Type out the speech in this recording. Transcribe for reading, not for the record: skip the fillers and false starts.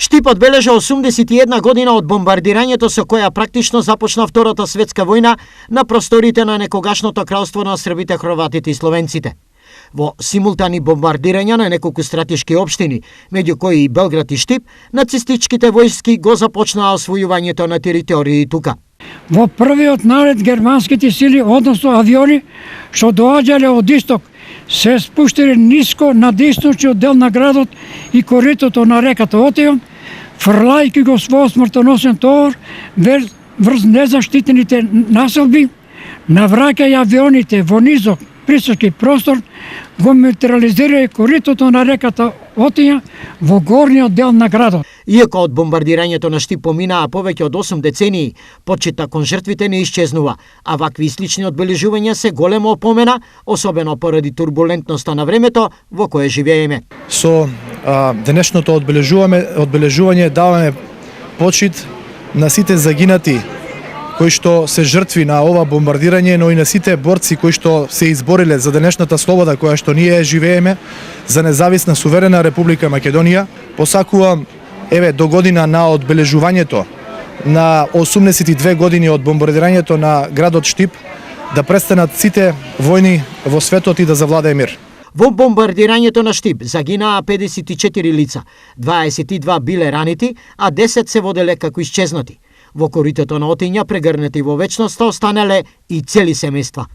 Штип одбележа 81 година од бомбардирањето со која практично започна Втората светска војна на просторите на некогашното кралство на србите, хроватите и словенците. Во симултани бомбардирања на неколку стратешки општини, меѓу кои и Белград и Штип, нацистичките војски го започнаа освојувањето на територии тука. Во првиот налет германските сили, односно авиони, што доаѓале од исток, се спуштиле ниско на десночниот дел на градот и коритото на реката Отејон, фрлајќи го својот смртоносен товар врз незаштитените населби, навраќаја авионите во низок присоски простор, го материализира коритото на реката Отеја во горниот дел на градот. Иако од бомбардирањето на Штип поминаа повеќе од 8 децении, почитта кон жртвите не исчезнува, а вакви слични одбележувања се голема опомена, особено поради турбулентноста на времето во кое живееме. Со денешното одбележување даваме почит на сите загинати кои што се жртви на ова бомбардирање, но и на сите борци кои што се избориле за денешната слобода која што ние живееме, за независна суверена Република Македонија. Посакувам до година на одбележувањето на 82 години од бомбардирањето на градот Штип да престанат сите војни во светот и да завладее мир. Во бомбардирањето на Штип загинаа 54 лица, 22 биле ранити, а 10 се воделе како исчезнати. Во коритото на Отења, прегрнати во вечноста, останале и цели семејства.